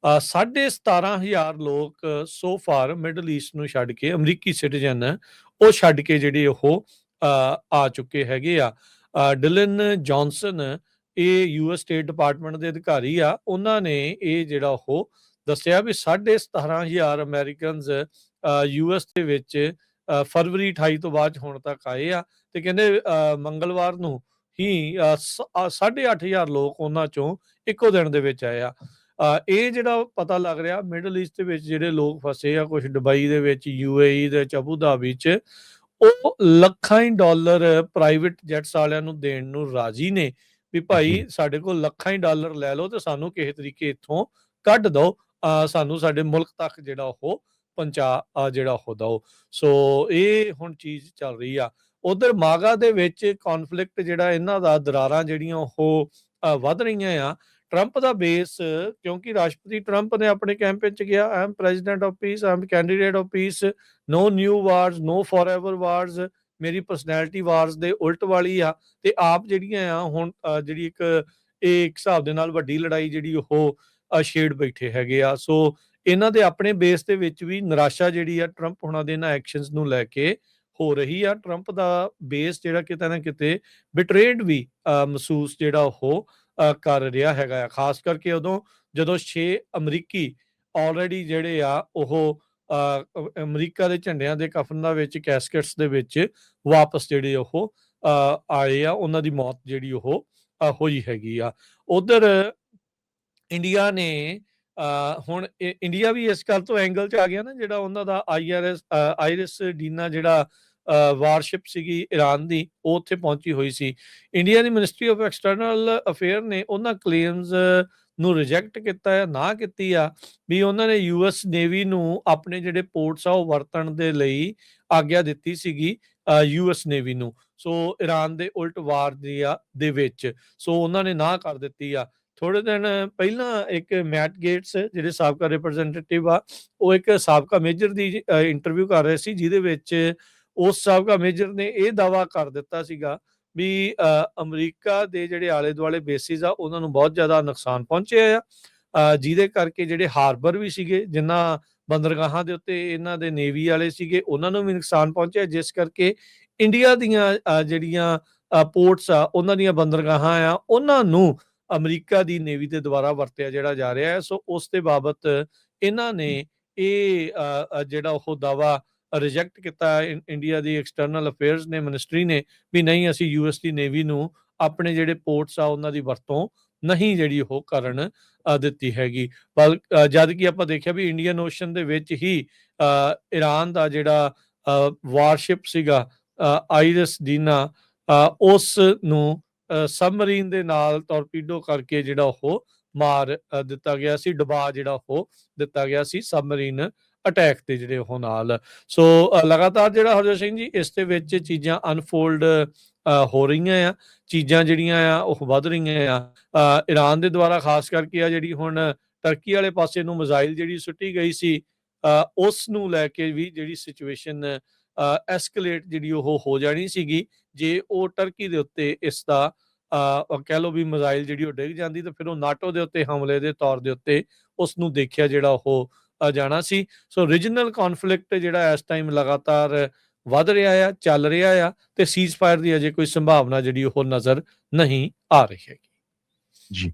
17,500 ਲੋਕ so far middle East ਨੂੰ ਛੱਡ ਕੇ, ਅਮਰੀਕੀ ਸਿਟੀਜ਼ਨ ਉਹ ਛੱਡ ਕੇ ਜਿਹੜੇ ਉਹ ਆ ਚੁੱਕੇ ਹੈਗੇ ਆ। ਡਿਲਨ ਜੌਨਸਨ ਇਹ ਯੂਐਸ ਸਟੇਟ ਡਿਪਾਰਟਮੈਂਟ ਦੇ ਅਧਿਕਾਰੀ ਆ। ਉਹਨਾਂ ਨੇ ਇਹ ਜਿਹੜਾ ਉਹ ਦੱਸਿਆ ਵੀ 17,500 ਅਮਰੀਕਨਜ਼ ਯੂਐਸ ਦੇ ਵਿੱਚ ਫਰਵਰੀ 28 ਤੋਂ ਬਾਅਦ ਹੁਣ ਤੱਕ ਆਏ ਆ। ਤੇ ਕਹਿੰਦੇ ਮੰਗਲਵਾਰ ਨੂੰ ਹੀ 8,500 ਲੋਕ ਉਹਨਾਂ ਚੋਂ ਇੱਕੋ ਦਿਨ ਦੇ ਵਿੱਚ ਆਏ ਆ। ਇਹ ਜਿਹੜਾ ਪਤਾ ਲੱਗ ਰਿਹਾ ਮਿਡਲ ਈਸਟ ਦੇ ਵਿੱਚ ਜਿਹੜੇ ਲੋਕ ਫਸੇ ਆ, ਕੁਝ ਦੁਬਈ ਦੇ ਵਿੱਚ, UAE ਦੇ ਵਿੱਚ, ਅਬੂ ਧਾਬੀ 'ਚ, ਉਹ ਲੱਖਾਂ ਹੀ ਡਾਲਰ ਪ੍ਰਾਈਵੇਟ ਜੈਟਸ ਵਾਲਿਆਂ ਨੂੰ ਦੇਣ ਨੂੰ ਰਾਜੀ ਨੇ ਵੀ ਭਾਈ ਸਾਡੇ ਕੋਲ ਲੱਖਾਂ ਹੀ ਡਾਲਰ ਲੈ ਲਓ ਤੇ ਸਾਨੂੰ ਕਿਸੇ ਤਰੀਕੇ ਇੱਥੋਂ ਕੱਢ ਦਿਓ, ਸਾਨੂੰ ਸਾਡੇ ਮੁਲਕ ਤੱਕ ਜਿਹੜਾ ਉਹ ਪਹੁੰਚਾ ਜਿਹੜਾ ਉਹ ਦਿਓ। ਸੋ ਇਹ ਹੁਣ ਚੀਜ਼ ਚੱਲ ਰਹੀ ਆ। ਉਧਰ ਮਾਗਾ ਦੇ ਵਿੱਚ ਕੌਨਫਲਿਕਟ ਜਿਹੜਾ ਇਹਨਾਂ ਦਾ, ਦਰਾਰਾਂ ਜਿਹੜੀਆਂ ਉਹ ਵੱਧ ਰਹੀਆਂ ਆ। ਟਰੰਪ ਦਾ ਬੇਸ, ਕਿਉਂਕਿ ਰਾਸ਼ਟਰਪਤੀ ਟਰੰਪ ਨੇ ਆਪਣੇ ਕੈਂਪੇਨ 'ਚ ਕਿਹਾ I am president of peace, I am candidate of peace, no new wars, no forever wars, ਮੇਰੀ ਪਰਸਨੈਲਿਟੀ ਵਾਰਸ ਦੇ ਉਲਟ ਵਾਲੀ ਆ। ਤੇ ਆਪ ਜਿਹੜੀਆਂ ਆ ਹੁਣ ਜਿਹੜੀ ਇੱਕ ਹਿਸਾਬ ਦੇ ਨਾਲ ਵੱਡੀ ਲੜਾਈ ਜਿਹੜੀ ਉਹ ਛੇੜ ਬੈਠੇ ਹੈਗੇ ਆ। ਸੋ ਇਹਨਾਂ ਦੇ ਆਪਣੇ ਬੇਸ ਦੇ ਵਿੱਚ ਵੀ ਨਿਰਾਸ਼ਾ ਜਿਹੜੀ ਆ ਟਰੰਪ ਹੁਣਾਂ ਦੇ ਇਹਨਾਂ ਐਕਸ਼ਨਸ ਨੂੰ ਲੈ ਕੇ ਹੋ ਰਹੀ ਆ। ਟਰੰਪ ਦਾ ਬੇਸ ਜਿਹੜਾ ਕਿਤੇ ਨਾ ਕਿਤੇ ਬਿਟਰੇਡ ਵੀ ਮਹਿਸੂਸ ਜਿਹੜਾ ਉਹ ਕਰ ਰਿਹਾ ਹੈਗਾ ਆ। ਖਾਸ ਕਰਕੇ ਉਦੋਂ ਜਦੋਂ 6 ਅਮਰੀਕੀ ਆਲਰੇਡੀ ਜਿਹੜੇ ਆ ਉਹ ਅਮਰੀਕਾ ਦੇ ਝੰਡਿਆਂ ਦੇ ਕਫਨ ਦਾ ਵਿੱਚ, ਕੈਸਕਟਸ ਦੇ ਵਿੱਚ ਵਾਪਸ ਜਿਹੜੇ ਉਹ ਆਏ ਆ। ਉਹਨਾਂ ਦੀ ਮੌਤ ਜਿਹੜੀ ਉਹ ਹੋਈ ਹੈਗੀ ਆ। ਉਧਰ ਇੰਡੀਆ ਨੇ ਹੁਣ ਇੰਡੀਆ ਵੀ ਇਸ ਗੱਲ ਤੋਂ ਐਂਗਲ 'ਚ ਆ ਗਿਆ ਨਾ, ਜਿਹੜਾ ਉਹਨਾਂ ਦਾ ਆਇਰਿਸ ਡੀਨਾ ਜਿਹੜਾ ਵਾਰਸ਼ਿਪ ਸੀਗੀ ਈਰਾਨ ਦੀ, ਉਹ ਉੱਥੇ ਪਹੁੰਚੀ ਹੋਈ ਸੀ। India the ministry of external affair ਨੇ ਉਹਨਾਂ ਕਲੇਮਸ ਨੂੰ ਰਿਜੈਕਟ ਕੀਤਾ ਆ, ਨਾ ਕੀਤੀ ਆ ਵੀ ਉਹਨਾਂ ਨੇ US ਨੇਵੀ ਨੂੰ ਆਪਣੇ ਜਿਹੜੇ ਪੋਰਟਸ ਆ ਉਹ ਵਰਤਣ ਦੇ ਲਈ ਆਗਿਆ ਦਿੱਤੀ ਸੀਗੀ US ਨੇਵੀ ਨੂੰ। ਸੋ ਈਰਾਨ ਦੇ ਉਲਟ ਵਾਰ ਦੇ ਵਿੱਚ ਸੋ ਉਹਨਾਂ ਨੇ ਨਾ ਕਰ ਦਿੱਤੀ ਆ। ਥੋੜੇ ਦਿਨ ਪਹਿਲਾਂ ਇੱਕ ਮੈਟ ਗੇਟਸ ਜਿਹੜੇ ਸਾਬਕਾ ਰਿਪਰੈਜ਼ੈਂਟੇਟਿਵ ਆ, ਉਹ ਇੱਕ ਸਾਬਕਾ ਮੇਜਰ ਦੀ ਇੰਟਰਵਿਊ ਕਰ ਰਹੇ ਸੀ, ਜਿਹਦੇ ਵਿੱਚ ਉਸ ਸਾਬਕਾ ਮੇਜਰ ਨੇ ਇਹ ਦਾਅਵਾ ਕਰ ਦਿੱਤਾ ਸੀਗਾ ਵੀ ਅਮਰੀਕਾ ਦੇ ਜਿਹੜੇ ਆਲੇ ਦੁਆਲੇ ਬੇਸਿਸ ਆ ਉਹਨਾਂ ਨੂੰ ਬਹੁਤ ਜ਼ਿਆਦਾ ਨੁਕਸਾਨ ਪਹੁੰਚਿਆ ਆ, ਜਿਹਦੇ ਕਰਕੇ ਜਿਹੜੇ ਹਾਰਬਰ ਵੀ ਸੀਗੇ, ਜਿਨ੍ਹਾਂ ਬੰਦਰਗਾਹਾਂ ਦੇ ਉੱਤੇ ਇਹਨਾਂ ਦੇ ਨੇਵੀ ਵਾਲੇ ਸੀਗੇ, ਉਹਨਾਂ ਨੂੰ ਵੀ ਨੁਕਸਾਨ ਪਹੁੰਚਿਆ, ਜਿਸ ਕਰਕੇ ਇੰਡੀਆ ਦੀਆਂ ਜਿਹੜੀਆਂ ਪੋਰਟਸ ਆ, ਉਹਨਾਂ ਦੀਆਂ ਬੰਦਰਗਾਹਾਂ ਆ, ਉਹਨਾਂ ਨੂੰ ਅਮਰੀਕਾ ਦੀ ਨੇਵੀ ਦੇ ਦੁਆਰਾ ਵਰਤਿਆ ਜਿਹੜਾ ਜਾ ਰਿਹਾ ਹੈ। ਸੋ ਉਸ ਦੇ ਬਾਬਤ ਇਹਨਾਂ ਨੇ ਇਹ ਜਿਹੜਾ ਉਹ ਦਾਅਵਾ ਰਿਜੈਕਟ ਕੀਤਾ ਇੰਡੀਆ ਦੀ ਐਕਸਟਰਨਲ ਅਫੇਅਰਸ ਨੇ, ਮਿਨਿਸਟਰੀ ਨੇ, ਵੀ ਨਹੀਂ ਅਸੀਂ US ਦੀ ਨੇਵੀ ਨੂੰ ਆਪਣੇ ਜਿਹੜੇ ਪੋਰਟਸ ਆ ਉਹਨਾਂ ਦੀ ਵਰਤੋਂ ਨਹੀਂ ਜਿਹੜੀ ਉਹ ਕਰਨ ਦਿੱਤੀ ਹੈਗੀ। ਜਦ ਕਿ ਆਪਾਂ ਦੇਖਿਆ ਵੀ ਇੰਡੀਅਨ ਓਸ਼ਨ ਦੇ ਵਿੱਚ ਹੀ ਈਰਾਨ ਦਾ ਜਿਹੜਾ ਵਾਰਸ਼ਿਪ ਸੀਗਾ ਆਇਰਿਸ ਡੀਨਾ, ਉਸ ਨੂੰ ਸਬਮਰੀਨ ਦੇ ਨਾਲ ਟੋਰਪੀਡੋ ਕਰਕੇ ਜਿਹੜਾ ਉਹ ਮਾਰ ਦਿੱਤਾ ਗਿਆ ਸੀ, ਡੁਬਾ ਜਿਹੜਾ ਉਹ ਦਿੱਤਾ ਗਿਆ ਸੀ ਸਬਮਰੀਨ ਅਟੈਕ ਤੇ ਜਿਹੜੇ ਉਹ ਨਾਲ। ਸੋ ਲਗਾਤਾਰ ਜਿਹੜਾ ਹਰਜੋਤ ਸਿੰਘ ਜੀ ਇਸ ਦੇ ਵਿੱਚ ਚੀਜ਼ਾਂ ਅਨਫੋਲਡ ਹੋ ਰਹੀਆਂ ਆ, ਚੀਜ਼ਾਂ ਜਿਹੜੀਆਂ ਆ ਉਹ ਵੱਧ ਰਹੀਆਂ ਆ। ਈਰਾਨ ਦੇ ਦੁਆਰਾ ਖਾਸ ਕਰਕੇ ਆ ਜਿਹੜੀ ਹੁਣ ਟਰਕੀ ਵਾਲੇ ਪਾਸੇ ਨੂੰ ਮਿਜ਼ਾਈਲ ਜਿਹੜੀ ਸੁੱਟੀ ਗਈ ਸੀ, ਉਸ ਨੂੰ ਲੈ ਕੇ ਵੀ ਜਿਹੜੀ ਸਿਚੁਏਸ਼ਨ ਐਸਕਲੇਟ ਜਿਹੜੀ ਉਹ ਹੋ ਜਾਣੀ ਸੀਗੀ ਜੇ ਉਹ ਟਰਕੀ ਦੇ ਉੱਤੇ ਇਸ ਦਾ ਕਹਿ ਲਓ ਵੀ ਮਿਜ਼ਾਈਲ ਜਿਹੜੀ ਉਹ ਡਿੱਗ ਜਾਂਦੀ, ਤਾਂ ਫਿਰ ਉਹ ਨਾਟੋ ਦੇ ਉੱਤੇ ਹਮਲੇ ਦੇ ਤੌਰ ਦੇ ਉੱਤੇ ਉਸ ਨੂੰ ਦੇਖਿਆ ਜਿਹੜਾ ਉਹ ਜਾਣਾ ਸੀ। ਸੋ ਰੀਜਨਲ ਕੌਨਫਲਿਕਟ ਜਿਹੜਾ ਇਸ ਟਾਈਮ ਲਗਾਤਾਰ ਵੱਧ ਰਿਹਾ ਆ, ਚੱਲ ਰਿਹਾ ਆ, ਤੇ ਸੀਜ਼ ਫਾਇਰ ਦੀ ਅਜੇ ਕੋਈ ਸੰਭਾਵਨਾ ਜਿਹੜੀ ਉਹ ਨਜ਼ਰ ਨਹੀਂ ਆ ਰਹੀ ਹੈਗੀ। ਜੀ